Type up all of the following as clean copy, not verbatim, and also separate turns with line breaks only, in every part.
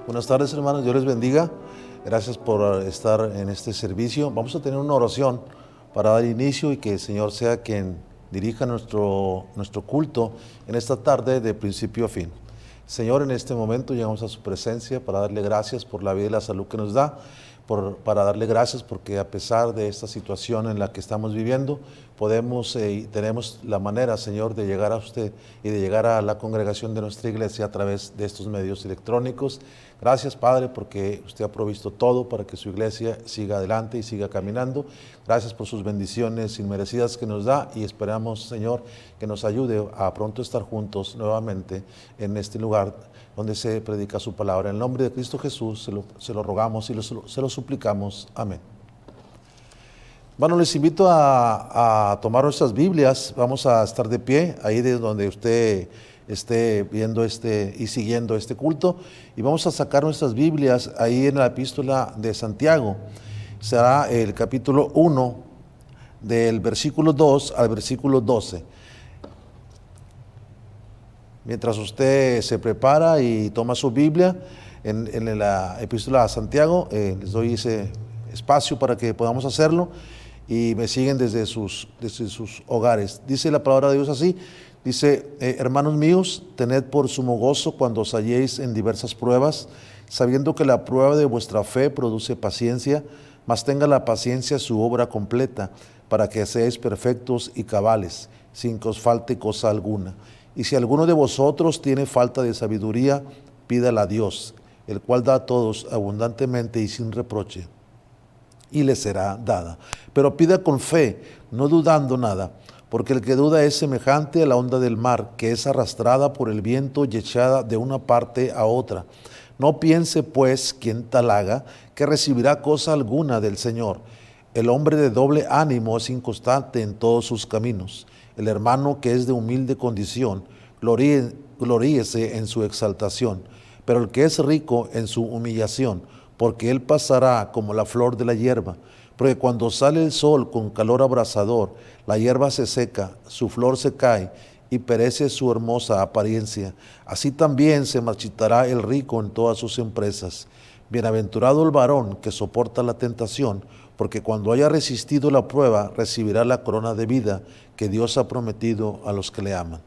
Buenas tardes, hermanos, Dios les bendiga. Gracias por estar en este servicio. Vamos a tener una oración para dar inicio y que el Señor sea quien dirija nuestro culto en esta tarde de principio a fin. Señor, en este momento llegamos a su presencia para darle gracias por la vida y la salud que nos da, para darle gracias porque a pesar de esta situación en la que estamos viviendo, podemos y tenemos la manera, Señor, de llegar a usted y de llegar a la congregación de nuestra iglesia a través de estos medios electrónicos. Gracias, Padre, porque usted ha provisto todo para que su iglesia siga adelante y siga caminando. Gracias por sus bendiciones inmerecidas que nos da y esperamos, Señor, que nos ayude a pronto estar juntos nuevamente en este lugar donde se predica su palabra. En el nombre de Cristo Jesús se lo rogamos y se lo suplicamos. Amén. Bueno, les invito a tomar nuestras Biblias. Vamos a estar de pie ahí de donde usted esté viendo y siguiendo este culto, y vamos a sacar nuestras Biblias ahí en la epístola de Santiago. Será el capítulo 1 del versículo 2 al versículo 12. Mientras usted se prepara y toma su Biblia en la epístola a Santiago, les doy ese espacio para que podamos hacerlo y me siguen desde sus hogares. Dice la palabra de Dios así, dice: hermanos míos, tened por sumo gozo cuando os halléis en diversas pruebas, sabiendo que la prueba de vuestra fe produce paciencia, mas tenga la paciencia su obra completa, para que seáis perfectos y cabales, sin que os falte cosa alguna. Y si alguno de vosotros tiene falta de sabiduría, pídala a Dios, el cual da a todos abundantemente y sin reproche, y le será dada. Pero pida con fe, no dudando nada, porque el que duda es semejante a la onda del mar, que es arrastrada por el viento y echada de una parte a otra. No piense, pues, quien tal haga, que recibirá cosa alguna del Señor. El hombre de doble ánimo es inconstante en todos sus caminos. El hermano que es de humilde condición, gloríese en su exaltación, pero el que es rico en su humillación, porque él pasará como la flor de la hierba. Porque cuando sale el sol con calor abrasador, la hierba se seca, su flor se cae y perece su hermosa apariencia. Así también se marchitará el rico en todas sus empresas. Bienaventurado el varón que soporta la tentación, porque cuando haya resistido la prueba, recibirá la corona de vida que Dios ha prometido a los que le aman.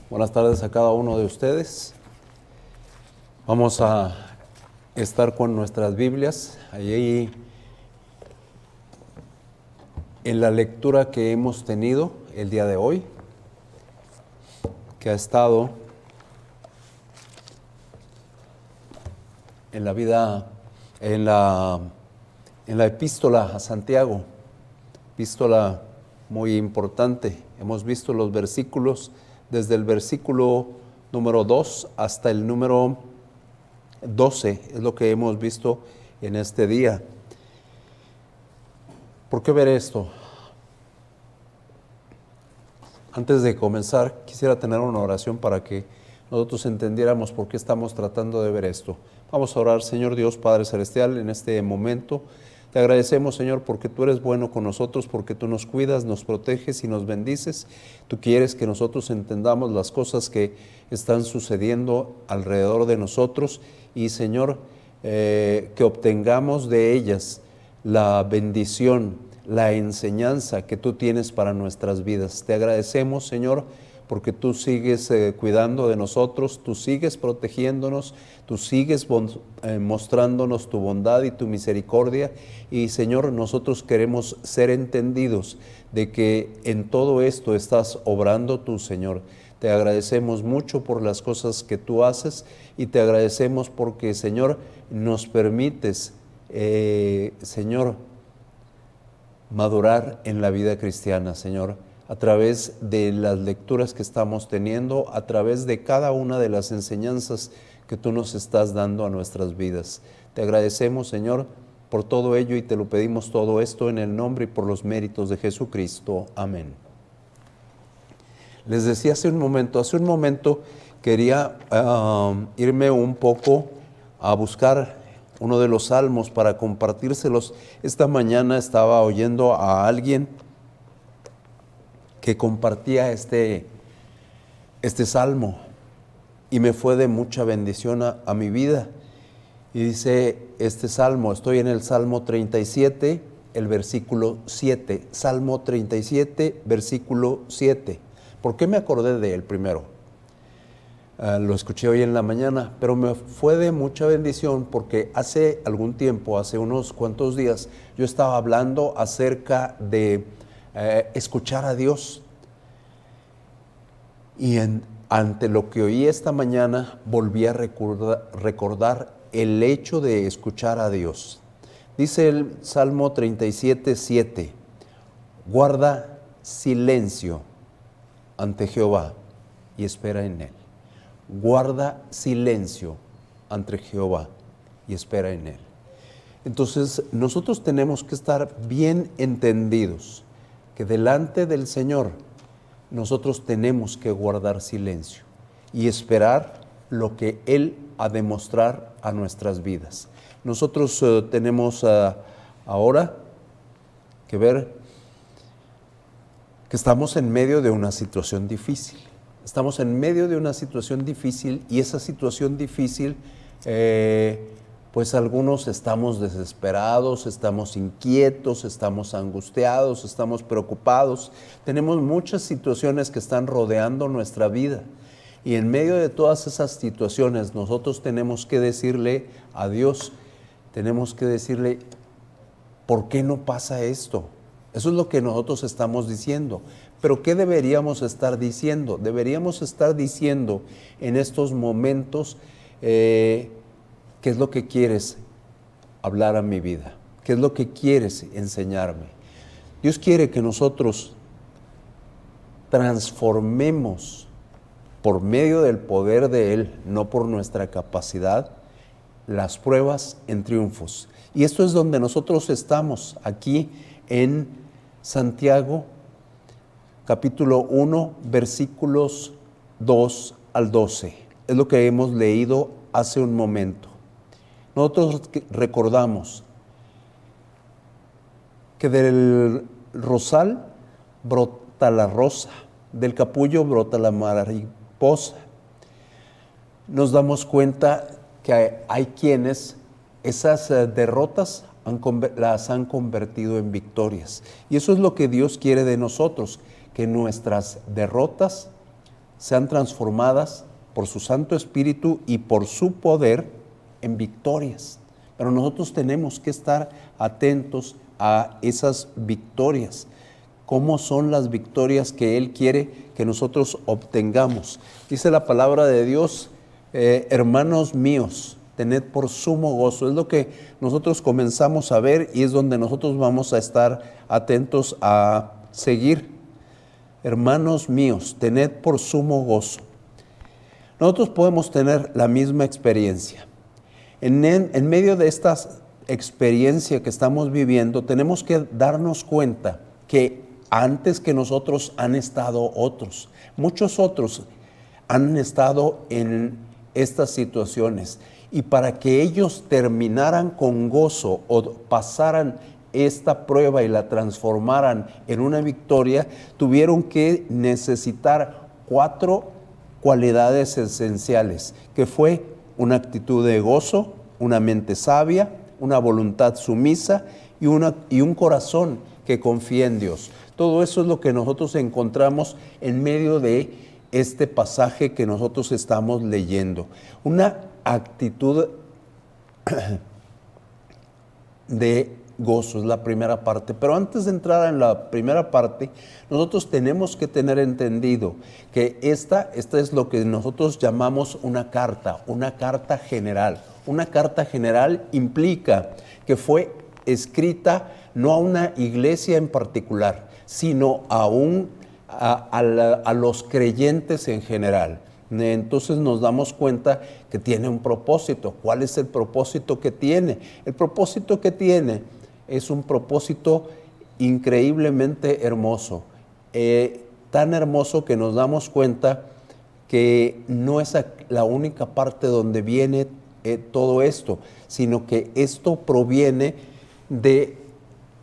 Buenas tardes a cada uno de ustedes. Vamos a estar con nuestras Biblias allí en la lectura que hemos tenido el día de hoy, que ha estado en la vida, en la epístola a Santiago, epístola muy importante. Hemos visto los versículos desde el versículo número 2 hasta el número 12, es lo que hemos visto en este día. ¿Por qué ver esto? Antes de comenzar, quisiera tener una oración para que nosotros entendiéramos por qué estamos tratando de ver esto. Vamos a orar. Señor Dios, Padre Celestial, en este momento te agradecemos, Señor, porque tú eres bueno con nosotros, porque tú nos cuidas, nos proteges y nos bendices. Tú quieres que nosotros entendamos las cosas que están sucediendo alrededor de nosotros y, Señor, que obtengamos de ellas la bendición, la enseñanza que tú tienes para nuestras vidas. Te agradecemos, Señor, porque tú sigues cuidando de nosotros, tú sigues protegiéndonos, tú sigues mostrándonos tu bondad y tu misericordia. Y, Señor, nosotros queremos ser entendidos de que en todo esto estás obrando tú, Señor. Te agradecemos mucho por las cosas que tú haces y te agradecemos porque, Señor, nos permites, Señor, madurar en la vida cristiana, Señor, a través de las lecturas que estamos teniendo, a través de cada una de las enseñanzas que tú nos estás dando a nuestras vidas. Te agradecemos, Señor, por todo ello y te lo pedimos todo esto en el nombre y por los méritos de Jesucristo. Amén. Les decía hace un momento quería irme un poco a buscar uno de los salmos para compartírselos. Esta mañana estaba oyendo a alguien que compartía este salmo y me fue de mucha bendición a mi vida. Y dice este salmo, estoy en el Salmo 37, el versículo 7. Salmo 37, versículo 7. ¿Por qué me acordé de él primero? Lo escuché hoy en la mañana, pero me fue de mucha bendición porque hace algún tiempo, hace unos cuantos días, yo estaba hablando acerca de escuchar a Dios. Y ante lo que oí esta mañana, volví a recordar el hecho de escuchar a Dios. Dice el Salmo 37, 7, guarda silencio ante Jehová y espera en él. Guarda silencio ante Jehová y espera en él. Entonces, nosotros tenemos que estar bien entendidos que delante del Señor nosotros tenemos que guardar silencio y esperar lo que Él ha de mostrar a nuestras vidas. Nosotros tenemos ahora que ver que estamos en medio de una situación difícil. Estamos en medio de una situación difícil y esa situación difícil, pues algunos estamos desesperados, estamos inquietos, estamos angustiados, estamos preocupados. Tenemos muchas situaciones que están rodeando nuestra vida. Y en medio de todas esas situaciones nosotros tenemos que decirle a Dios, tenemos que decirle, ¿por qué no pasa esto? Eso es lo que nosotros estamos diciendo. Pero ¿qué deberíamos estar diciendo? Deberíamos estar diciendo en estos momentos, ¿qué es lo que quieres hablar a mi vida? ¿Qué es lo que quieres enseñarme? Dios quiere que nosotros transformemos por medio del poder de Él, no por nuestra capacidad, las pruebas en triunfos. Y esto es donde nosotros estamos, aquí en Santiago, capítulo 1, versículos 2 al 12. Es lo que hemos leído hace un momento. Nosotros recordamos que del rosal brota la rosa, del capullo brota la mariposa. Nos damos cuenta que hay quienes esas derrotas las han convertido en victorias. Y eso es lo que Dios quiere de nosotros, que nuestras derrotas sean transformadas por su Santo Espíritu y por su poder en victorias. Pero nosotros tenemos que estar atentos a esas victorias. ¿Cómo son las victorias que Él quiere que nosotros obtengamos? Dice la palabra de Dios, hermanos míos, tened por sumo gozo. Es lo que nosotros comenzamos a ver y es donde nosotros vamos a estar atentos a seguir. Hermanos míos, tened por sumo gozo. Nosotros podemos tener la misma experiencia. En medio de esta experiencia que estamos viviendo, tenemos que darnos cuenta que antes que nosotros han estado otros. Muchos otros han estado en estas situaciones. Y para que ellos terminaran con gozo o pasaran esta prueba y la transformaran en una victoria, tuvieron que necesitar 4 cualidades esenciales, que fue una actitud de gozo, una mente sabia, una voluntad sumisa y un corazón que confía en Dios. Todo eso es lo que nosotros encontramos en medio de este pasaje que nosotros estamos leyendo. Una actitud de gozo es la primera parte. Pero antes de entrar en la primera parte, nosotros tenemos que tener entendido que esta es lo que nosotros llamamos una carta general. Una carta general implica que fue escrita no a una iglesia en particular, sino a los creyentes en general. Entonces nos damos cuenta que tiene un propósito. ¿Cuál es el propósito que tiene? El propósito que tiene es un propósito increíblemente hermoso. Tan hermoso que nos damos cuenta que no es la única parte donde viene todo esto, sino que esto proviene de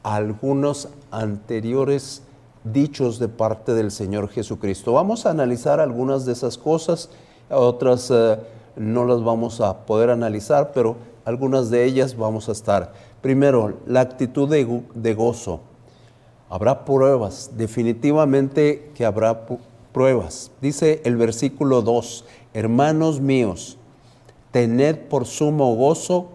algunos anteriores dichos de parte del Señor Jesucristo. Vamos a analizar algunas de esas cosas, otras no las vamos a poder analizar, pero algunas de ellas vamos a estar. Primero, la actitud de gozo. Habrá pruebas, definitivamente que habrá pruebas. Dice el versículo 2, hermanos míos, tened por sumo gozo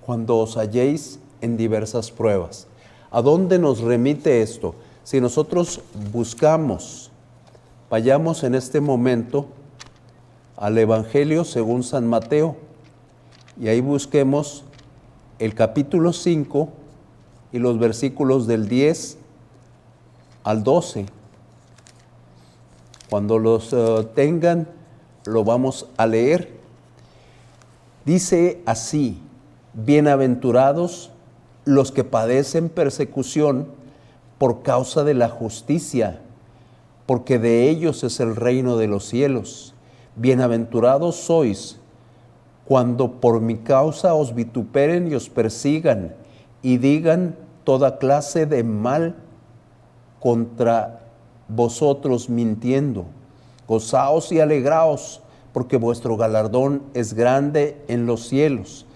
cuando os halléis en diversas pruebas. ¿A dónde nos remite esto? Si nosotros buscamos, vayamos en este momento al Evangelio según San Mateo y ahí busquemos el capítulo 5 y los versículos del 10 al 12. Cuando los tengan, lo vamos a leer. Dice así, bienaventurados los que padecen persecución por causa de la justicia, porque de ellos es el reino de los cielos. Bienaventurados sois cuando por mi causa os vituperen y os persigan y digan toda clase de mal contra vosotros mintiendo. Gozaos y alegraos, porque vuestro galardón es grande en los cielos,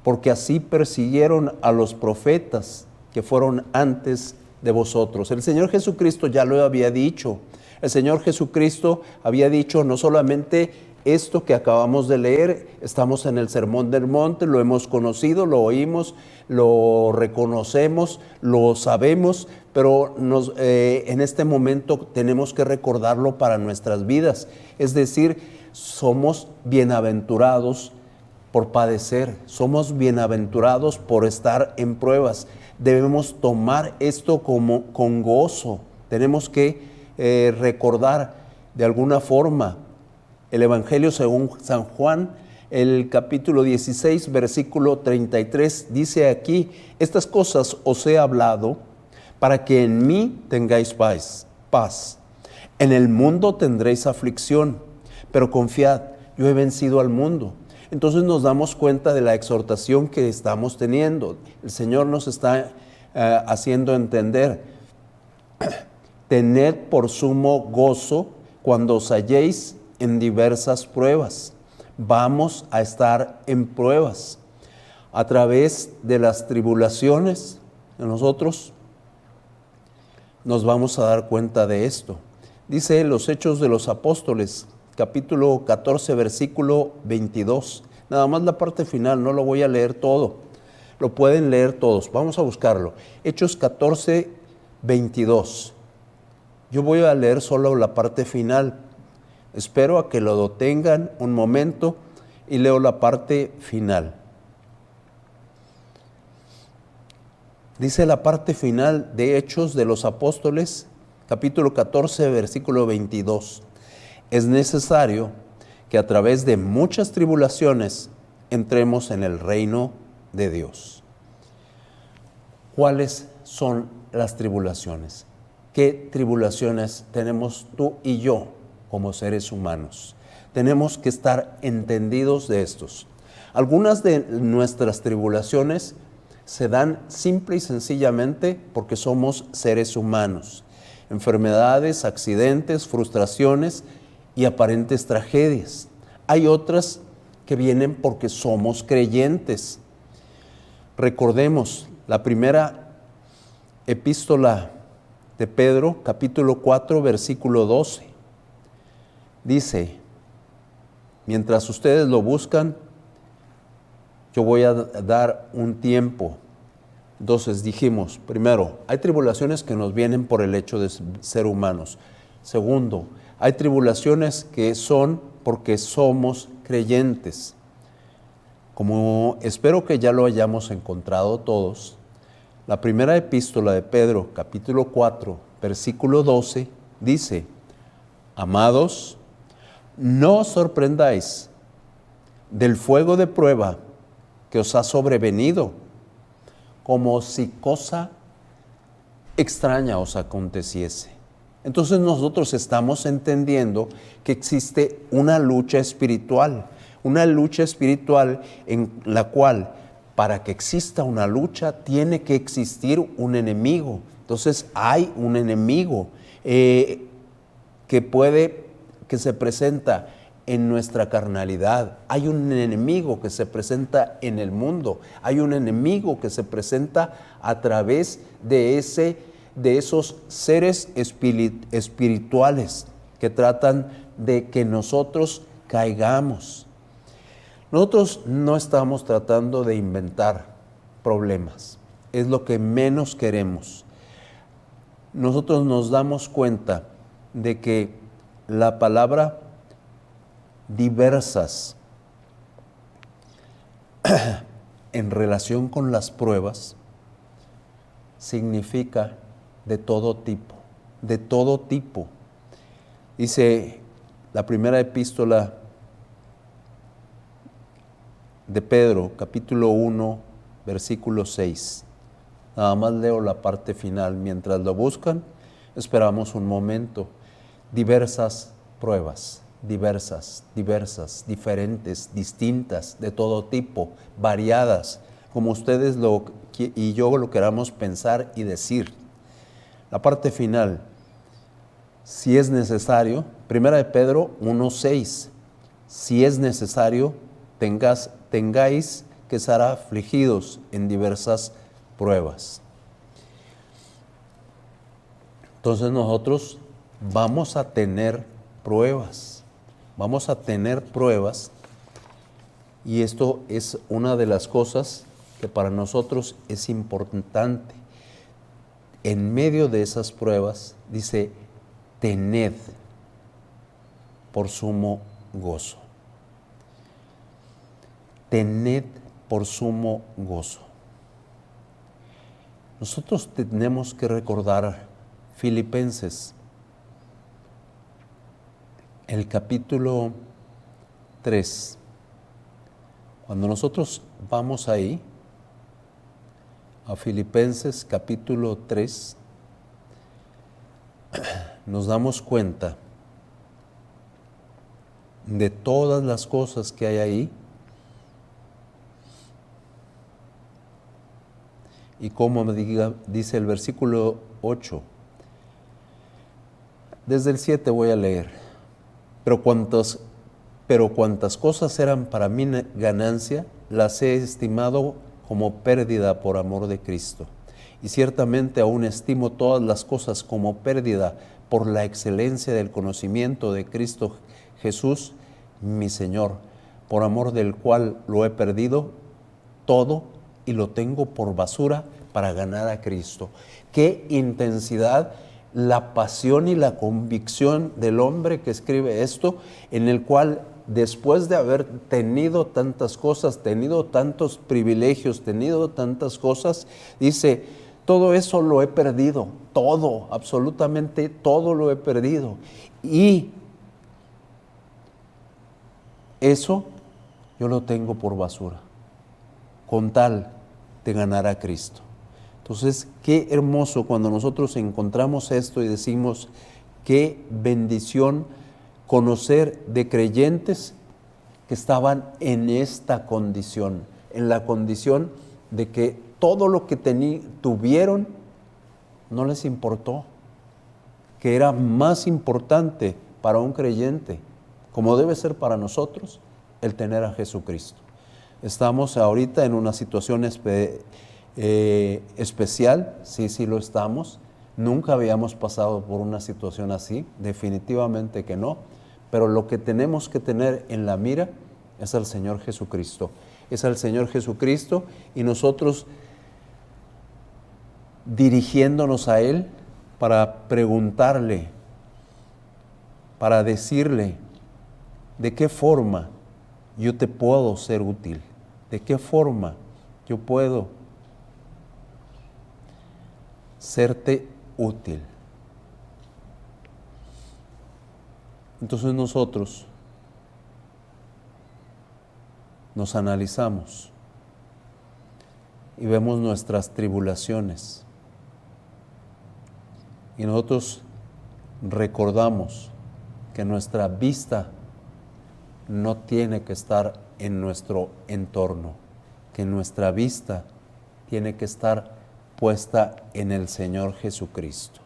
porque así persiguieron a los profetas que fueron antes de vosotros. El Señor Jesucristo ya lo había dicho. El Señor Jesucristo había dicho no solamente esto que acabamos de leer, estamos en el Sermón del Monte, lo hemos conocido, lo oímos, lo reconocemos, lo sabemos, pero en este momento tenemos que recordarlo para nuestras vidas. Es decir, somos bienaventurados por padecer, somos bienaventurados por estar en pruebas. Debemos tomar esto con gozo. Tenemos que recordar de alguna forma el Evangelio según San Juan, el capítulo 16, versículo 33, dice aquí, estas cosas os he hablado para que en mí tengáis paz. En el mundo tendréis aflicción, pero confiad, yo he vencido al mundo. Entonces nos damos cuenta de la exhortación que estamos teniendo. El Señor nos está haciendo entender, tened por sumo gozo cuando os halléis en diversas pruebas. Vamos a estar en pruebas. A través de las tribulaciones, nosotros nos vamos a dar cuenta de esto. Dice los Hechos de los Apóstoles, capítulo 14, versículo 22. Nada más la parte final, no lo voy a leer todo. Lo pueden leer todos. Vamos a buscarlo. Hechos 14, 22. Yo voy a leer solo la parte final. Espero a que lo detengan un momento y leo la parte final. Dice la parte final de Hechos de los Apóstoles, capítulo 14, versículo 22. Es necesario que a través de muchas tribulaciones entremos en el reino de Dios. ¿Cuáles son las tribulaciones? ¿Qué tribulaciones tenemos tú y yo como seres humanos? Tenemos que estar entendidos de estos. Algunas de nuestras tribulaciones se dan simple y sencillamente porque somos seres humanos. Enfermedades, accidentes, frustraciones y aparentes tragedias. Hay otras que vienen porque somos creyentes. Recordemos la primera epístola de Pedro, capítulo 4, versículo 12. Dice, mientras ustedes lo buscan, yo voy a dar un tiempo. Entonces dijimos, primero, hay tribulaciones que nos vienen por el hecho de ser humanos. Segundo, hay tribulaciones que son porque somos creyentes. Como espero que ya lo hayamos encontrado todos, la primera epístola de Pedro, capítulo 4, versículo 12, dice, amados, no os sorprendáis del fuego de prueba que os ha sobrevenido, como si cosa extraña os aconteciese. Entonces nosotros estamos entendiendo que existe una lucha espiritual en la cual para que exista una lucha tiene que existir un enemigo. Entonces hay un enemigo que se presenta en nuestra carnalidad. Hay un enemigo que se presenta en el mundo. Hay un enemigo que se presenta a través de esos seres espirituales que tratan de que nosotros caigamos. Nosotros no estamos tratando de inventar problemas. Es lo que menos queremos. Nosotros nos damos cuenta de que la palabra diversas en relación con las pruebas significa de todo tipo, de todo tipo. Dice la primera epístola de Pedro, capítulo 1, versículo 6. Nada más leo la parte final. Mientras lo buscan, esperamos un momento. Diversas pruebas. Diversas, diferentes, distintas, de todo tipo, variadas, como ustedes y yo lo queramos pensar y decir. La parte final, si es necesario, primera de Pedro 1:6, si es necesario, tengáis que ser afligidos en diversas pruebas. Entonces nosotros vamos a tener pruebas. Vamos a tener pruebas y esto es una de las cosas que para nosotros es importante. En medio de esas pruebas dice, tened por sumo gozo. Tened por sumo gozo. Nosotros tenemos que recordar Filipenses, el capítulo 3, cuando nosotros vamos ahí, a Filipenses capítulo 3, nos damos cuenta de todas las cosas que hay ahí y como dice el versículo 8, desde el 7 voy a leer. Pero cuantas cosas eran para mí ganancia, las he estimado como pérdida por amor de Cristo. Y ciertamente aún estimo todas las cosas como pérdida por la excelencia del conocimiento de Cristo Jesús, mi Señor, por amor del cual lo he perdido todo y lo tengo por basura para ganar a Cristo. Qué intensidad la pasión y la convicción del hombre que escribe esto, en el cual después de haber tenido tantas cosas, tenido tantos privilegios, tenido tantas cosas, dice, todo eso lo he perdido, todo, absolutamente todo lo he perdido. Y eso yo lo tengo por basura, con tal de ganar a Cristo. Entonces, qué hermoso cuando nosotros encontramos esto y decimos, qué bendición conocer de creyentes que estaban en esta condición, en la condición de que todo lo que tuvieron no les importó, que era más importante para un creyente, como debe ser para nosotros, el tener a Jesucristo. Estamos ahorita en una situación especial, sí lo estamos. Nunca habíamos pasado por una situación así, definitivamente que no, pero lo que tenemos que tener en la mira es al Señor Jesucristo. Es al Señor Jesucristo y nosotros dirigiéndonos a Él para preguntarle, para decirle de qué forma yo te puedo ser útil, de qué forma yo puedo serte útil. Entonces nosotros nos analizamos y vemos nuestras tribulaciones y nosotros recordamos que nuestra vista no tiene que estar en nuestro entorno, que nuestra vista tiene que estar puesta en el Señor Jesucristo.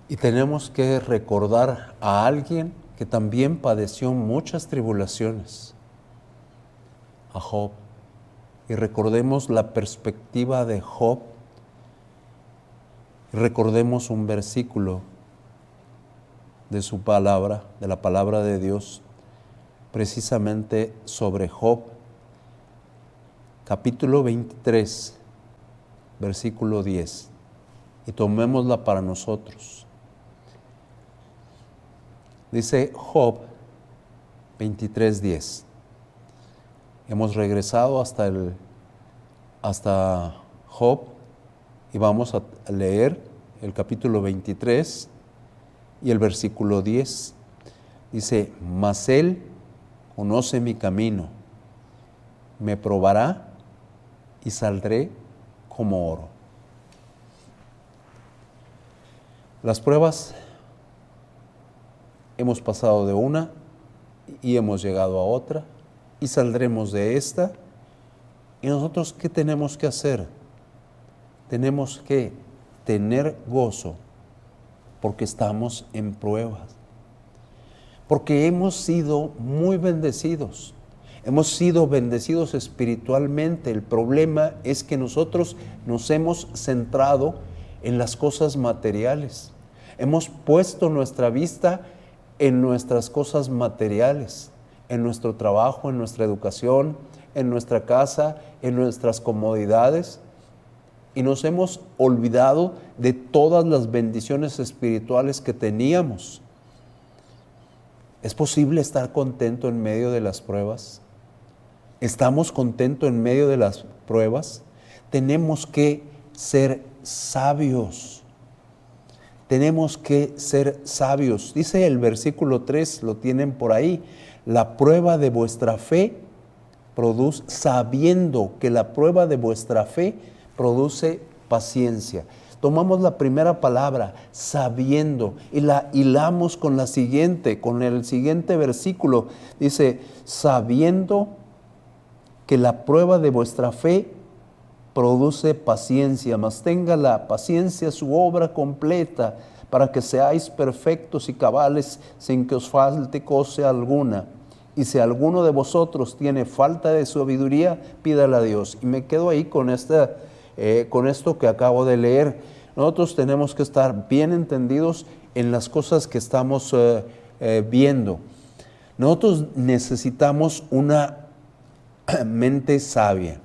Y tenemos que recordar a alguien que también padeció muchas tribulaciones, a Job. Y recordemos la perspectiva de Job. Recordemos un versículo de su palabra, de la palabra de Dios, precisamente sobre Job, capítulo 23, versículo 10, y tomémosla para nosotros. Dice Job 23:10. Hemos regresado hasta Job y vamos a leer el capítulo 23 y el versículo 10. Dice, mas Él conoce mi camino, me probará y saldré como oro. Las pruebas hemos pasado de una y hemos llegado a otra y saldremos de esta. ¿Y nosotros qué tenemos que hacer? Tenemos que tener gozo porque estamos en pruebas, porque hemos sido muy bendecidos. Hemos sido bendecidos espiritualmente. El problema es que nosotros nos hemos centrado en las cosas materiales. Hemos puesto nuestra vista en nuestras cosas materiales, en nuestro trabajo, en nuestra educación, en nuestra casa, en nuestras comodidades. Y nos hemos olvidado de todas las bendiciones espirituales que teníamos. ¿Es posible estar contento en medio de las pruebas? ¿Estamos contentos en medio de las pruebas? Tenemos que ser sabios. Tenemos que ser sabios. Dice el versículo 3, lo tienen por ahí. La prueba de vuestra fe produce, sabiendo que la prueba de vuestra fe produce paciencia. Tomamos la primera palabra, sabiendo, y la hilamos con la siguiente, con el siguiente versículo. Dice, sabiendo que la prueba de vuestra fe produce paciencia, mas tenga la paciencia su obra completa, para que seáis perfectos y cabales, sin que os falte cosa alguna. Y si alguno de vosotros tiene falta de sabiduría, pídala a Dios. Y me quedo ahí con esto que acabo de leer. Nosotros tenemos que estar bien entendidos en las cosas que estamos viendo. Nosotros necesitamos una mente sabia.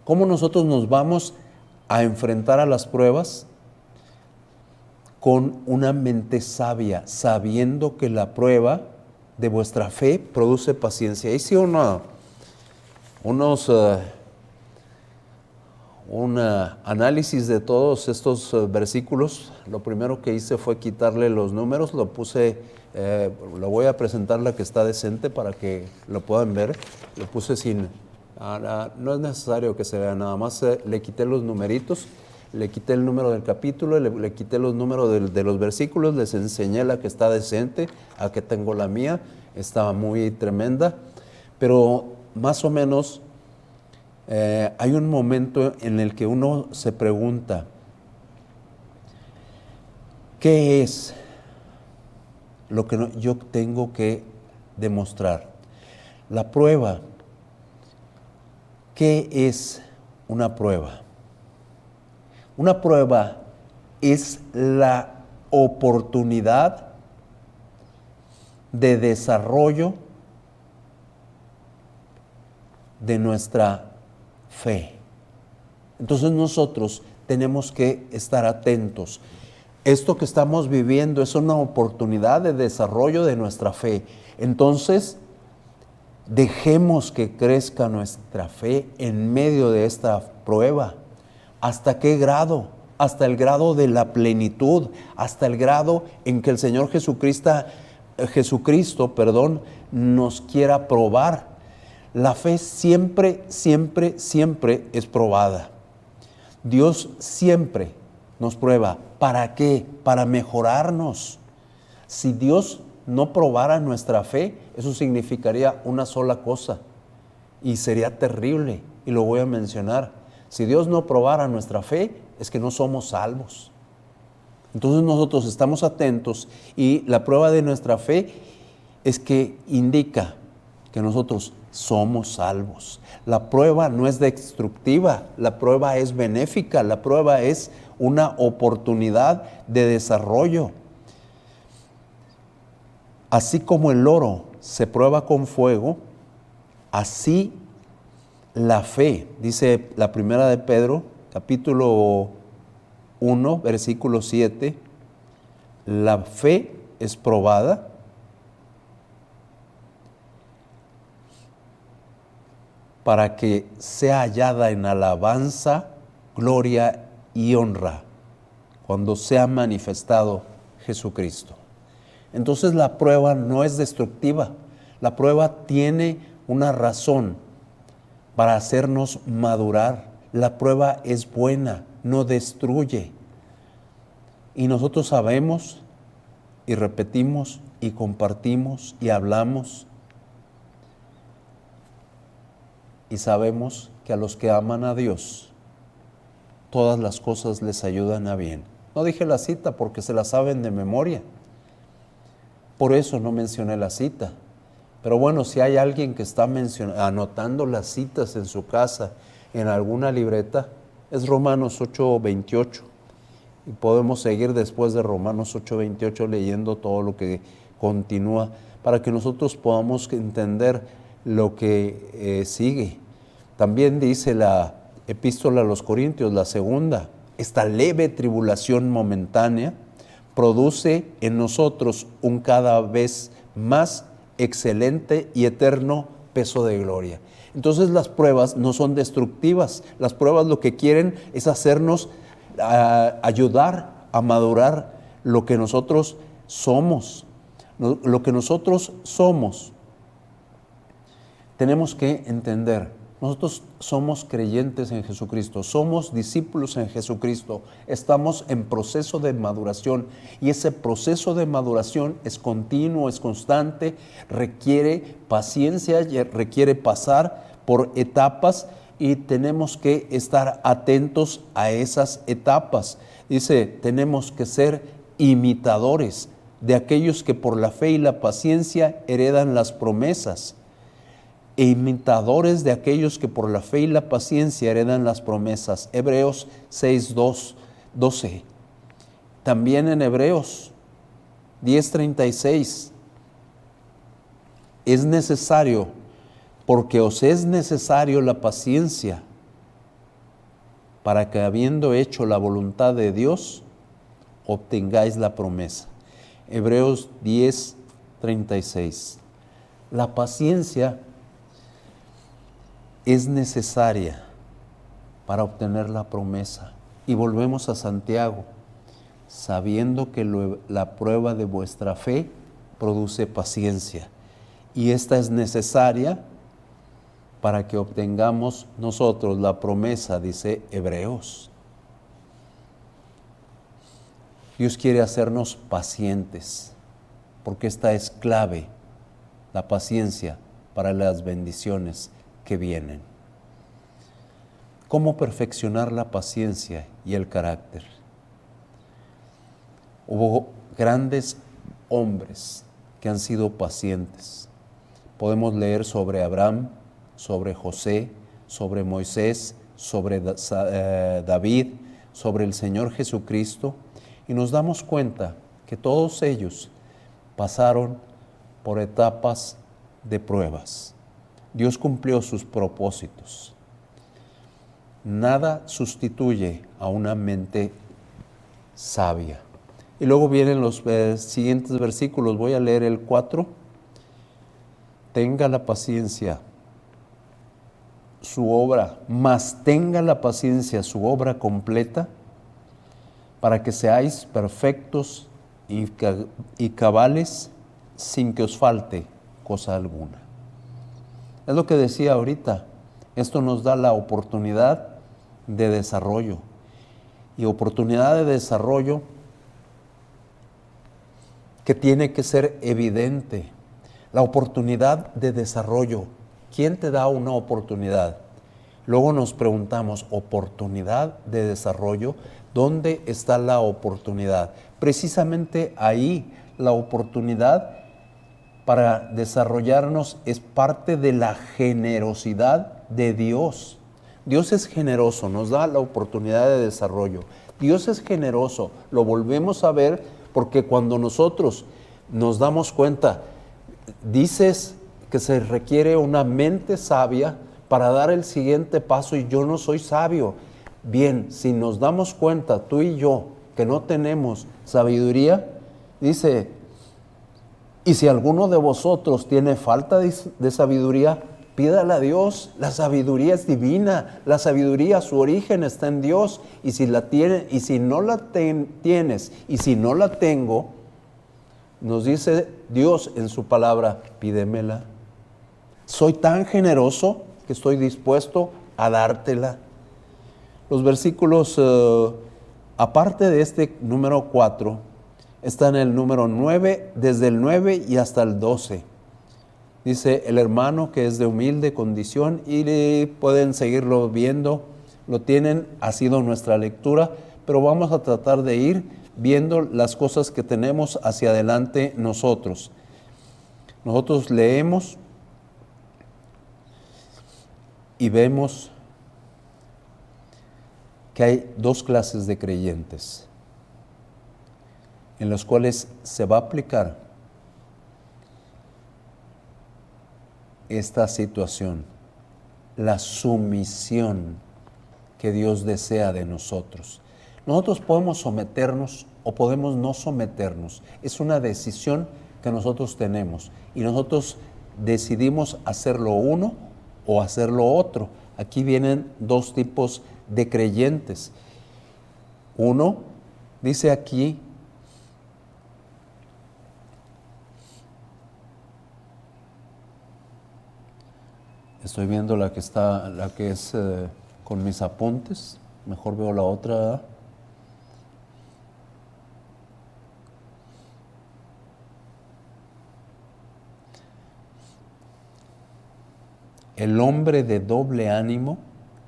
¿Cómo nosotros nos vamos a enfrentar a las pruebas? Con una mente sabia, sabiendo que la prueba de vuestra fe produce paciencia. Hice un análisis de todos estos versículos. Lo primero que hice fue quitarle los números, lo voy a presentar la que está decente para que lo puedan ver. Lo puse sin, no es necesario que se vea, nada más le quité los numeritos, le quité el número del capítulo, le quité los números de los versículos, les enseñé la que está decente, a que tengo la mía, está muy tremenda, pero más o menos hay un momento en el que uno se pregunta, ¿qué es lo que yo tengo que demostrar? La prueba. ¿Qué es una prueba? Una prueba es la oportunidad de desarrollo de nuestra fe. Entonces nosotros tenemos que estar atentos. Esto que estamos viviendo es una oportunidad de desarrollo de nuestra fe. Entonces, dejemos que crezca nuestra fe en medio de esta prueba. ¿Hasta qué grado? Hasta el grado de la plenitud, hasta el grado en que el Señor Jesucristo, nos quiera probar. La fe siempre, siempre, siempre es probada. Dios siempre nos prueba. ¿Para qué? Para mejorarnos. Si Dios no probara nuestra fe, eso significaría una sola cosa y sería terrible, y lo voy a mencionar. Si Dios no probara nuestra fe, es que no somos salvos. Entonces nosotros estamos atentos y la prueba de nuestra fe es que indica que nosotros somos salvos. La prueba no es destructiva, la prueba es benéfica, la prueba es una oportunidad de desarrollo. Así como el oro se prueba con fuego, así la fe, dice la primera de Pedro, capítulo 1, versículo 7, la fe es probada para que sea hallada en alabanza, gloria y honra cuando sea manifestado Jesucristo. Entonces la prueba no es destructiva, la prueba tiene una razón para hacernos madurar. La prueba es buena, no destruye. Y nosotros sabemos y repetimos y compartimos y hablamos y sabemos que a los que aman a Dios, todas las cosas les ayudan a bien. No dije la cita porque se la saben de memoria. Por eso no mencioné la cita. Pero bueno, si hay alguien que está anotando las citas en su casa, en alguna libreta, es Romanos 8:28. Y podemos seguir después de Romanos 8:28 leyendo todo lo que continúa para que nosotros podamos entender lo que sigue. También dice la epístola a los Corintios, la segunda, esta leve tribulación momentánea produce en nosotros un cada vez más excelente y eterno peso de gloria. Entonces las pruebas no son destructivas, las pruebas lo que quieren es hacernos ayudar a madurar lo que nosotros somos. Lo que nosotros somos, tenemos que entender. Nosotros somos creyentes en Jesucristo, somos discípulos en Jesucristo, estamos en proceso de maduración y ese proceso de maduración es continuo, es constante, requiere paciencia, requiere pasar por etapas y tenemos que estar atentos a esas etapas. Dice, tenemos que ser imitadores de aquellos que por la fe y la paciencia heredan las promesas. E imitadores de aquellos que por la fe y la paciencia heredan las promesas. Hebreos 6:12. También en Hebreos 10:36, es necesario, porque os es necesario la paciencia, para que habiendo hecho la voluntad de Dios, obtengáis la promesa. Hebreos 10:36. La paciencia es necesaria para obtener la promesa. Y volvemos a Santiago, sabiendo que la prueba de vuestra fe produce paciencia. Y esta es necesaria para que obtengamos nosotros la promesa, dice Hebreos. Dios quiere hacernos pacientes, porque esta es clave, la paciencia para las bendiciones que vienen. ¿Cómo perfeccionar la paciencia y el carácter? Hubo grandes hombres que han sido pacientes. Podemos leer sobre Abraham, sobre José, sobre Moisés, sobre David, sobre el Señor Jesucristo, y nos damos cuenta que todos ellos pasaron por etapas de pruebas. Dios cumplió sus propósitos. Nada sustituye a una mente sabia. Y luego vienen los siguientes versículos. Voy a leer el 4. Tenga la paciencia su obra, mas tenga la paciencia su obra completa, para que seáis perfectos y cabales, sin que os falte cosa alguna. Es lo que decía ahorita. Esto nos da la oportunidad de desarrollo. Y oportunidad de desarrollo que tiene que ser evidente. La oportunidad de desarrollo. ¿Quién te da una oportunidad? Luego nos preguntamos, ¿oportunidad de desarrollo? ¿Dónde está la oportunidad? Precisamente ahí, la oportunidad para desarrollarnos es parte de la generosidad de Dios. Dios es generoso, nos da la oportunidad de desarrollo. Dios es generoso, lo volvemos a ver porque cuando nosotros nos damos cuenta, dices que se requiere una mente sabia para dar el siguiente paso y yo no soy sabio. Bien, si nos damos cuenta, tú y yo, que no tenemos sabiduría, dice, y si alguno de vosotros tiene falta de sabiduría, pídala a Dios. La sabiduría es divina, la sabiduría, su origen está en Dios, y si la tiene, y si no la tienes, y si no la tengo, nos dice Dios en su palabra, pídemela. Soy tan generoso que estoy dispuesto a dártela. Los versículos, aparte de este número 4, están en el número 9, desde el 9 y hasta el 12. Dice, el hermano que es de humilde condición, y pueden seguirlo viendo, lo tienen, ha sido nuestra lectura, pero vamos a tratar de ir viendo las cosas que tenemos hacia adelante nosotros. Nosotros leemos y vemos que hay dos clases de creyentes en los cuales se va a aplicar esta situación, la sumisión que Dios desea de nosotros. Nosotros podemos someternos o podemos no someternos. Es una decisión que nosotros tenemos y nosotros decidimos hacerlo uno o hacerlo otro. Aquí vienen dos tipos de creyentes. Uno, dice aquí, estoy viendo la que es con mis apuntes, mejor veo la otra. El hombre de doble ánimo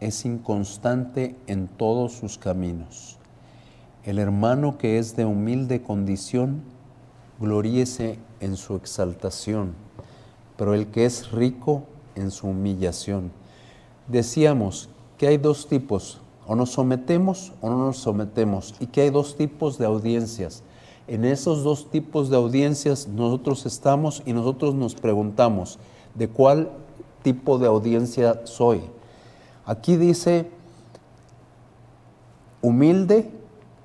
es inconstante en todos sus caminos. El hermano que es de humilde condición, gloríese en su exaltación, pero el que es rico en su humillación. Decíamos que hay dos tipos, O nos sometemos o no nos sometemos. Y que hay dos tipos de audiencias. En esos dos tipos de audiencias nosotros estamos y nosotros nos preguntamos, ¿de cuál tipo de audiencia soy? Aquí dice humilde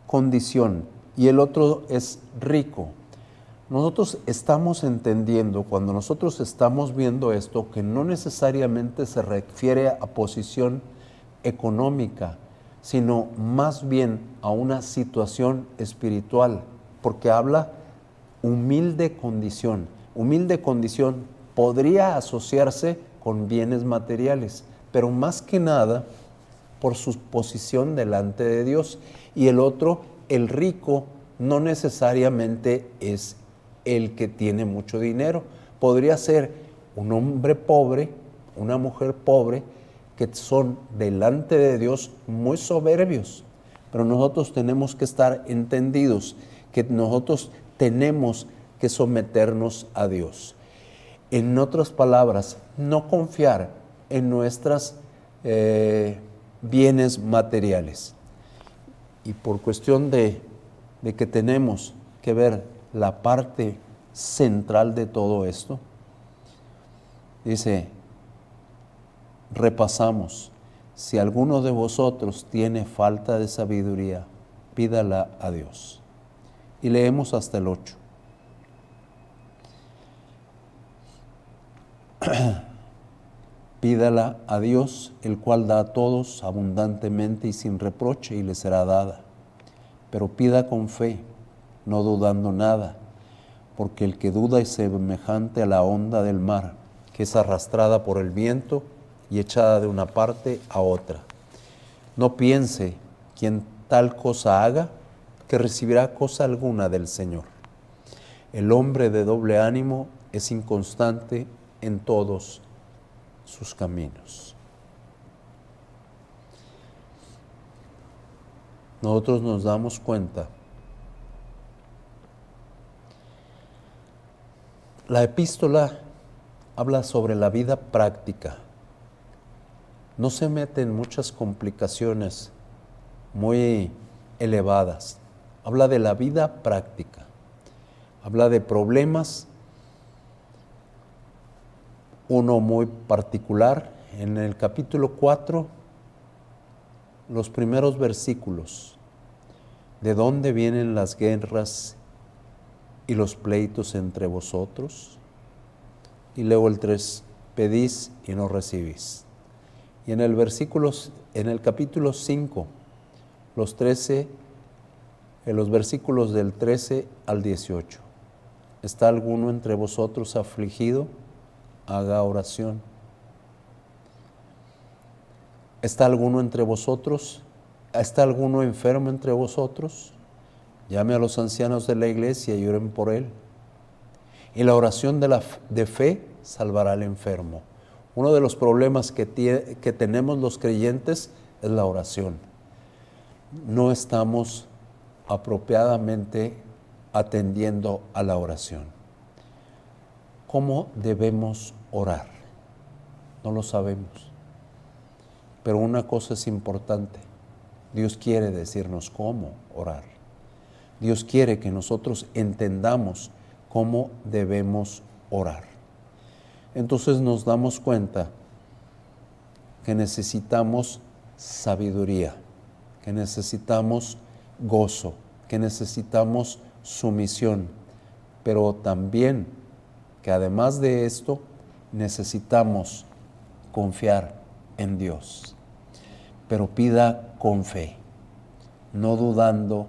condición y el otro es rico. Nosotros estamos entendiendo, cuando nosotros estamos viendo esto, que no necesariamente se refiere a posición económica, sino más bien a una situación espiritual, porque habla humilde condición. Humilde condición podría asociarse con bienes materiales, pero más que nada por su posición delante de Dios. Y el otro, el rico, no necesariamente es el que tiene mucho dinero. Podría ser un hombre pobre, una mujer pobre, que son delante de Dios muy soberbios. Pero nosotros tenemos que estar entendidos que nosotros tenemos que someternos a Dios. En otras palabras, no confiar en nuestros bienes materiales. Y por cuestión de que tenemos que ver la parte central de todo esto, dice, repasamos, si alguno de vosotros tiene falta de sabiduría, pídala a Dios. Y leemos hasta el 8. Pídala a Dios, el cual da a todos abundantemente y sin reproche, y le será dada. Pero pida con fe, no dudando nada, porque el que duda es semejante a la onda del mar, que es arrastrada por el viento y echada de una parte a otra. No piense quien tal cosa haga, que recibirá cosa alguna del Señor. El hombre de doble ánimo es inconstante en todos sus caminos. Nosotros nos damos cuenta. La epístola habla sobre la vida práctica. No se mete en muchas complicaciones muy elevadas. Habla de la vida práctica. Habla de problemas, uno muy particular. En el capítulo 4, los primeros versículos, ¿de dónde vienen las guerras y los pleitos entre vosotros? Y luego el 3, pedís y no recibís. Y en el capítulo 5, los versículos del 13 al 18. ¿Está alguno entre vosotros afligido? Haga oración. ¿Está alguno entre vosotros? ¿Está alguno enfermo entre vosotros? Llame a los ancianos de la iglesia y oren por él. Y la oración de fe salvará al enfermo. Uno de los problemas que tenemos los creyentes es la oración. No estamos apropiadamente atendiendo a la oración. ¿Cómo debemos orar? No lo sabemos. Pero una cosa es importante. Dios quiere decirnos cómo orar. Dios quiere que nosotros entendamos cómo debemos orar. Entonces nos damos cuenta que necesitamos sabiduría, que necesitamos gozo, que necesitamos sumisión, pero también que además de esto necesitamos confiar en Dios. Pero pida con fe, no dudando,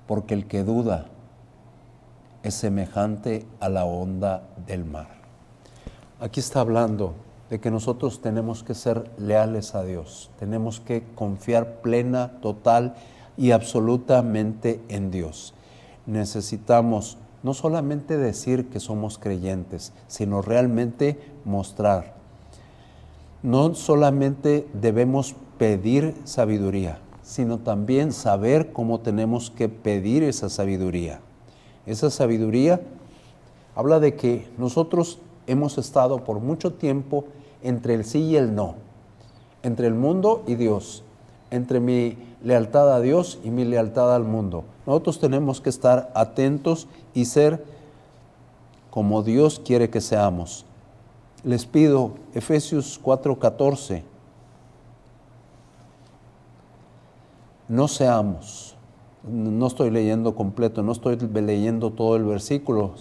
porque el que duda es semejante a la onda del mar. Aquí está hablando de que nosotros tenemos que ser leales a Dios, tenemos que confiar plena, total y absolutamente en Dios. Necesitamos no solamente decir que somos creyentes, sino realmente mostrar. No solamente debemos pedir sabiduría, sino también saber cómo tenemos que pedir esa sabiduría. Esa sabiduría habla de que nosotros hemos estado por mucho tiempo entre el sí y el no. entre el mundo y Dios, entre mi lealtad a Dios y mi lealtad al mundo. Nosotros tenemos que estar atentos y ser como Dios quiere que seamos. Les pido, Efesios 4:14, no seamos, no estoy leyendo completo, no estoy leyendo todo el versículo,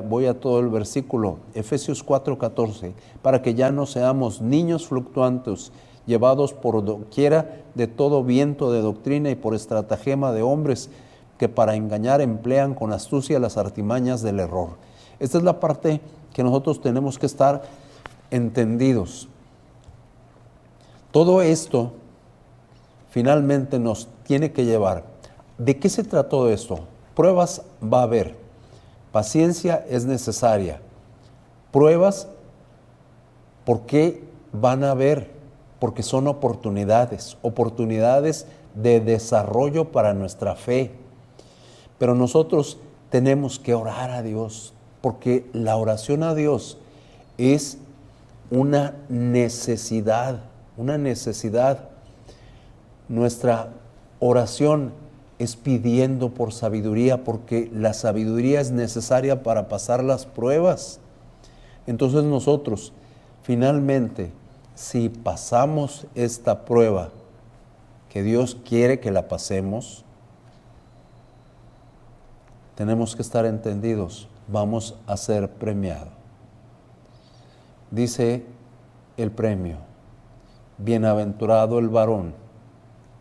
voy a todo el versículo, Efesios 4:14, para que ya no seamos niños fluctuantes, llevados por doquiera de todo viento de doctrina y por estratagema de hombres que para engañar emplean con astucia las artimañas del error. Esta es la parte que nosotros tenemos que estar entendidos. Todo esto finalmente nos tiene que llevar. ¿De qué se trató esto? Pruebas va a haber. Paciencia es necesaria. Pruebas, ¿por qué van a haber? Porque son oportunidades de desarrollo para nuestra fe. Pero nosotros tenemos que orar a Dios, porque la oración a Dios es una necesidad, Nuestra oración es pidiendo por sabiduría, porque la sabiduría es necesaria para pasar las pruebas. Entonces nosotros, finalmente, si pasamos esta prueba, que Dios quiere que la pasemos, tenemos que estar entendidos, vamos a ser premiados. Dice el premio, bienaventurado el varón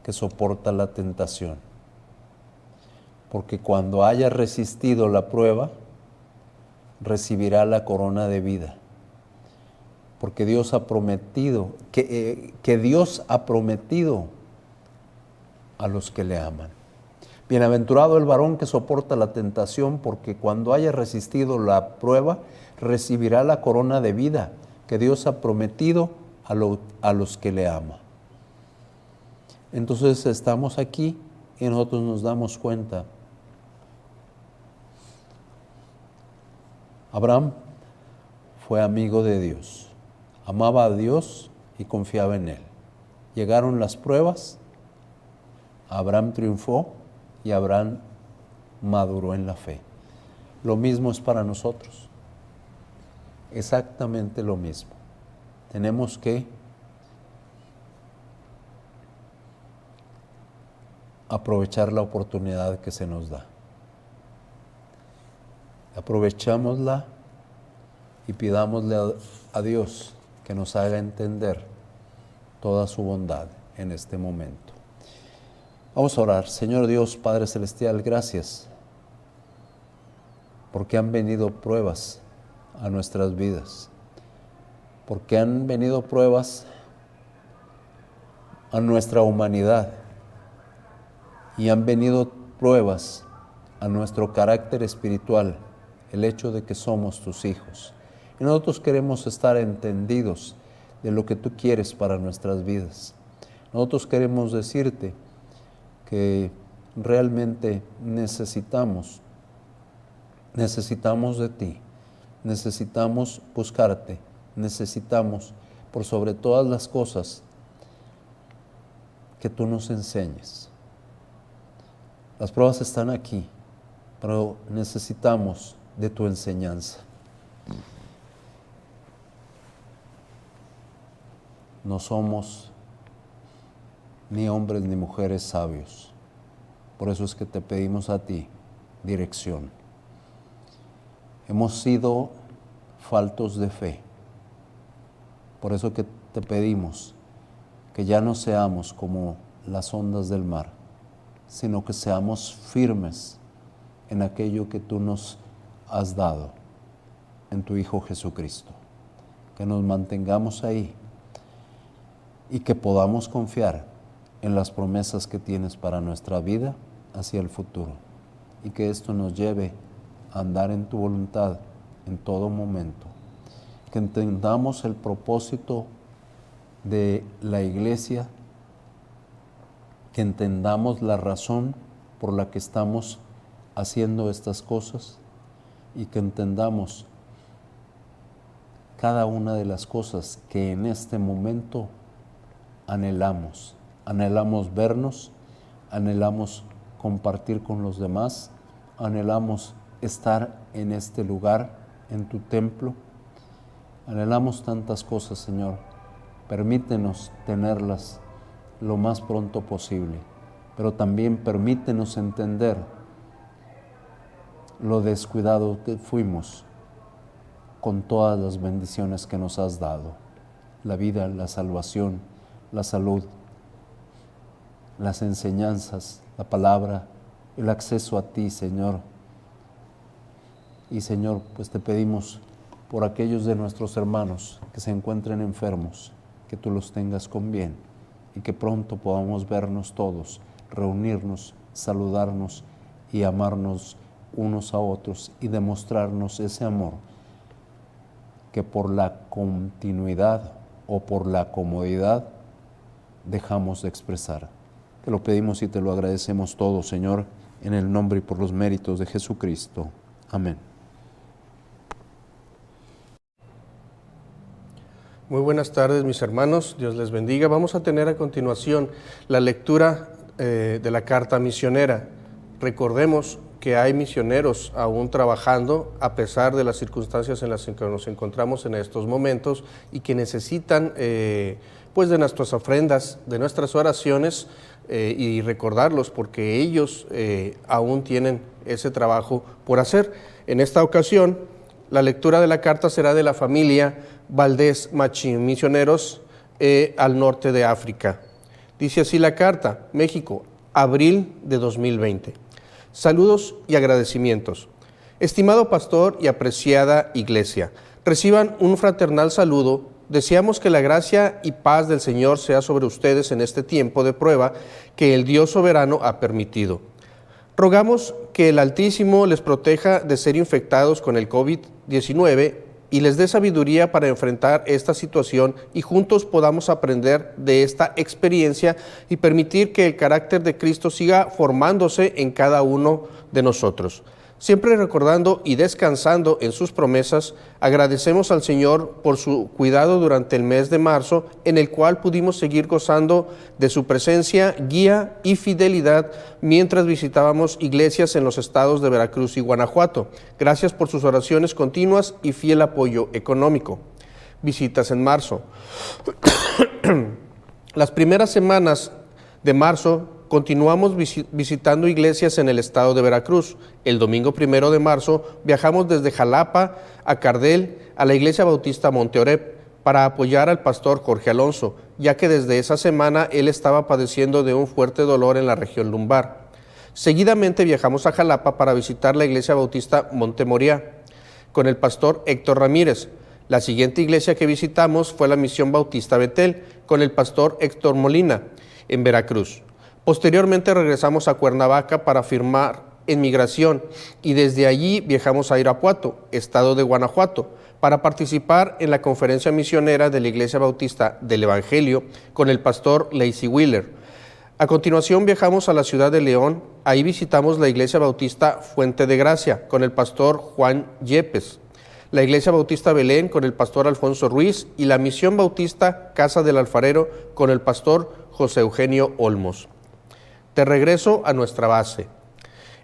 que soporta la tentación, porque cuando haya resistido la prueba, recibirá la corona de vida. Porque Dios ha prometido, que Dios ha prometido a los que le aman. Bienaventurado el varón que soporta la tentación, porque cuando haya resistido la prueba, recibirá la corona de vida que Dios ha prometido a los que le ama. Entonces estamos aquí y nosotros nos damos cuenta. Abraham fue amigo de Dios, amaba a Dios y confiaba en Él. Llegaron las pruebas, Abraham triunfó y Abraham maduró en la fe. Lo mismo es para nosotros, exactamente lo mismo. Tenemos que aprovechar la oportunidad que se nos da. Aprovechámosla y pidámosle a Dios que nos haga entender toda su bondad en este momento. Vamos a orar. Señor Dios, Padre Celestial, gracias porque han venido pruebas a nuestras vidas, porque han venido pruebas a nuestra humanidad y han venido pruebas a nuestro carácter espiritual, el hecho de que somos tus hijos. Y nosotros queremos estar entendidos de lo que tú quieres para nuestras vidas. Nosotros queremos decirte que realmente necesitamos de ti, necesitamos buscarte, necesitamos, por sobre todas las cosas, que tú nos enseñes. Las pruebas están aquí, pero necesitamos de tu enseñanza. No somos ni hombres ni mujeres sabios. Por eso es que te pedimos a ti dirección. Hemos sido faltos de fe. Por eso que te pedimos que ya no seamos como las ondas del mar, sino que seamos firmes en aquello que tú nos has dado en tu Hijo Jesucristo. Que nos mantengamos ahí y que podamos confiar en las promesas que tienes para nuestra vida hacia el futuro, y que esto nos lleve a andar en tu voluntad en todo momento. Que entendamos el propósito de la iglesia, que entendamos la razón por la que estamos haciendo estas cosas y que entendamos cada una de las cosas que en este momento anhelamos vernos, anhelamos compartir con los demás, anhelamos estar en este lugar, en tu templo. Anhelamos tantas cosas, Señor. Permítenos tenerlas lo más pronto posible, pero también permítenos entender lo descuidado que fuimos con todas las bendiciones que nos has dado: la vida, la salvación, la salud, las enseñanzas, la palabra, el acceso a ti, Señor. Y Señor, pues te pedimos por aquellos de nuestros hermanos que se encuentren enfermos, que tú los tengas con bien y que pronto podamos vernos todos, reunirnos, saludarnos y amarnos unos a otros y demostrarnos ese amor que por la continuidad o por la comodidad dejamos de expresar. Te lo pedimos y te lo agradecemos todo, Señor, en el nombre y por los méritos de Jesucristo. Amén.
Muy buenas tardes, mis hermanos. Dios les bendiga. Vamos a tener a continuación la lectura de la carta misionera. Recordemos que hay misioneros aún trabajando a pesar de las circunstancias en las que nos encontramos en estos momentos y que necesitan pues de nuestras ofrendas, de nuestras oraciones y recordarlos porque ellos aún tienen ese trabajo por hacer. En esta ocasión, la lectura de la carta será de la familia Valdés Machín, misioneros al norte de África. Dice así la carta: México, abril de 2020. Saludos y agradecimientos. Estimado pastor y apreciada iglesia, reciban un fraternal saludo. Deseamos que la gracia y paz del Señor sea sobre ustedes en este tiempo de prueba que el Dios soberano ha permitido. Rogamos que el Altísimo les proteja de ser infectados con el COVID-19 y les dé sabiduría para enfrentar esta situación y juntos podamos aprender de esta experiencia y permitir que el carácter de Cristo siga formándose en cada uno de nosotros. Siempre recordando y descansando en sus promesas, agradecemos al Señor por su cuidado durante el mes de marzo, en el cual pudimos seguir gozando de su presencia, guía y fidelidad mientras visitábamos iglesias en los estados de Veracruz y Guanajuato. Gracias por sus oraciones continuas y fiel apoyo económico. Visitas en marzo. Las primeras semanas de marzo continuamos visitando iglesias en el estado de Veracruz. El domingo 1 de marzo viajamos desde Jalapa a Cardel a la Iglesia Bautista Monteoreb para apoyar al pastor Jorge Alonso, ya que desde esa semana él estaba padeciendo de un fuerte dolor en la región lumbar. Seguidamente viajamos a Jalapa para visitar la Iglesia Bautista Montemoriá con el pastor Héctor Ramírez. La siguiente iglesia que visitamos fue la Misión Bautista Betel con el pastor Héctor Molina en Veracruz. Posteriormente regresamos a Cuernavaca para firmar en migración y desde allí viajamos a Irapuato, estado de Guanajuato, para participar en la conferencia misionera de la Iglesia Bautista del Evangelio con el pastor Lacey Wheeler. A continuación viajamos a la ciudad de León, ahí visitamos la Iglesia Bautista Fuente de Gracia con el pastor Juan Yepes, la Iglesia Bautista Belén con el pastor Alfonso Ruiz y la Misión Bautista Casa del Alfarero con el pastor José Eugenio Olmos. De regreso a nuestra base.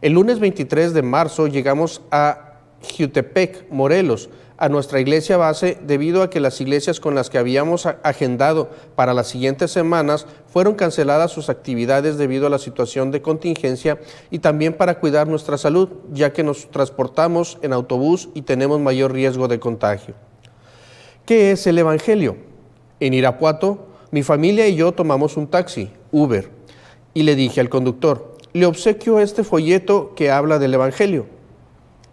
El lunes 23 de marzo llegamos a Jiutepec, Morelos, a nuestra iglesia base debido a que las iglesias con las que habíamos agendado para las siguientes semanas fueron canceladas sus actividades debido a la situación de contingencia y también para cuidar nuestra salud, ya que nos transportamos en autobús y tenemos mayor riesgo de contagio. ¿Qué es el Evangelio? En Irapuato, mi familia y yo tomamos un taxi, Uber, y le dije al conductor: le obsequio este folleto que habla del Evangelio.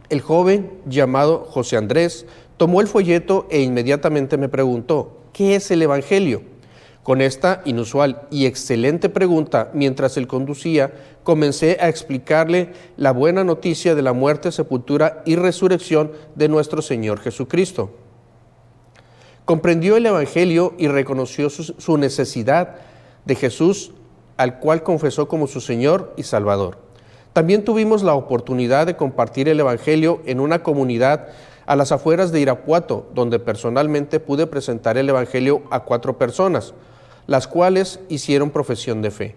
El joven, llamado José Andrés, tomó el folleto e inmediatamente me preguntó: ¿qué es el Evangelio? Con esta inusual y excelente pregunta, mientras él conducía, comencé a explicarle la buena noticia de la muerte, sepultura y resurrección de nuestro Señor Jesucristo. Comprendió el Evangelio y reconoció su necesidad de Jesús, al cual confesó como su Señor y Salvador. También tuvimos la oportunidad de compartir el Evangelio en una comunidad a las afueras de Irapuato, donde personalmente pude presentar el Evangelio a 4 personas. las cuales hicieron profesión de fe.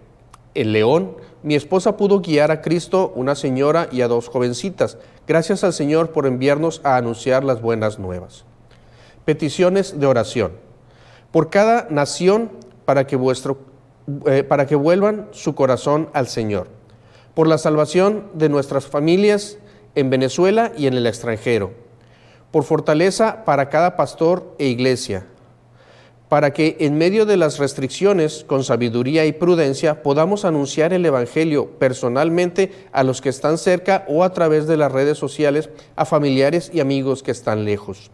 En León, mi esposa pudo guiar a Cristo, una señora y a 2 jovencitas. Gracias al Señor por enviarnos a anunciar las buenas nuevas. Peticiones de oración. Por cada nación, para que vuelvan su corazón al Señor. Por la salvación de nuestras familias en Venezuela y en el extranjero. Por fortaleza para cada pastor e iglesia, para que en medio de las restricciones, con sabiduría y prudencia, podamos anunciar el Evangelio personalmente a los que están cerca o a través de las redes sociales a familiares y amigos que están lejos.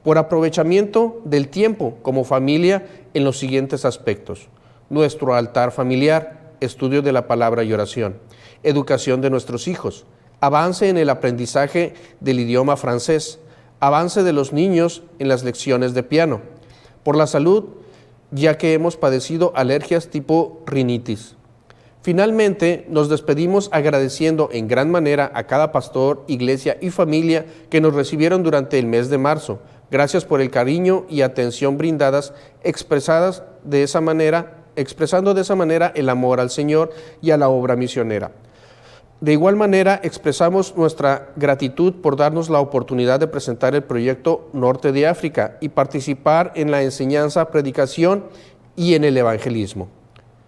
Por aprovechamiento del tiempo como familia en los siguientes aspectos: nuestro altar familiar, estudio de la palabra y oración, educación de nuestros hijos, avance en el aprendizaje del idioma francés, avance de los niños en las lecciones de piano, por la salud, ya que hemos padecido alergias tipo rinitis. Finalmente, nos despedimos agradeciendo en gran manera a cada pastor, iglesia y familia que nos recibieron durante el mes de marzo. Gracias por el cariño y atención brindadas, expresando de esa manera el amor al Señor y a la obra misionera. De igual manera, expresamos nuestra gratitud por darnos la oportunidad de presentar el proyecto Norte de África y participar en la enseñanza, predicación y en el evangelismo.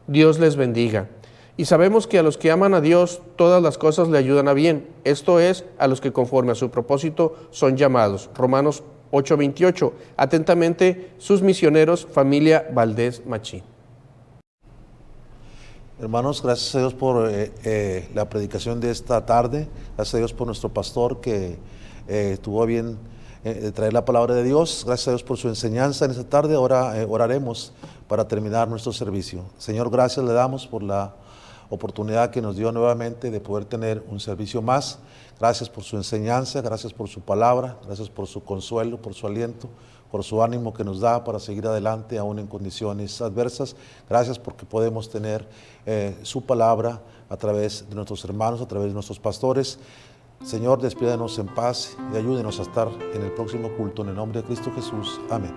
Dios les bendiga. Y sabemos que a los que aman a Dios, todas las cosas le ayudan a bien. Esto es, a los que conforme a su propósito son llamados. Romanos 8:28. Atentamente, sus misioneros, familia Valdés Machín.
Hermanos, gracias a Dios por la predicación de esta tarde. Gracias a Dios por nuestro pastor que tuvo bien traer la palabra de Dios. Gracias a Dios por su enseñanza en esta tarde. Ahora oraremos para terminar nuestro servicio. Señor, gracias le damos por la oportunidad que nos dio nuevamente de poder tener un servicio más. Gracias por su enseñanza, gracias por su palabra, gracias por su consuelo, por su aliento, por su ánimo que nos da para seguir adelante aún en condiciones adversas. Gracias porque podemos tener su palabra a través de nuestros hermanos, a través de nuestros pastores. Señor, despídanos en paz y ayúdenos a estar en el próximo culto en el nombre de Cristo Jesús. Amén.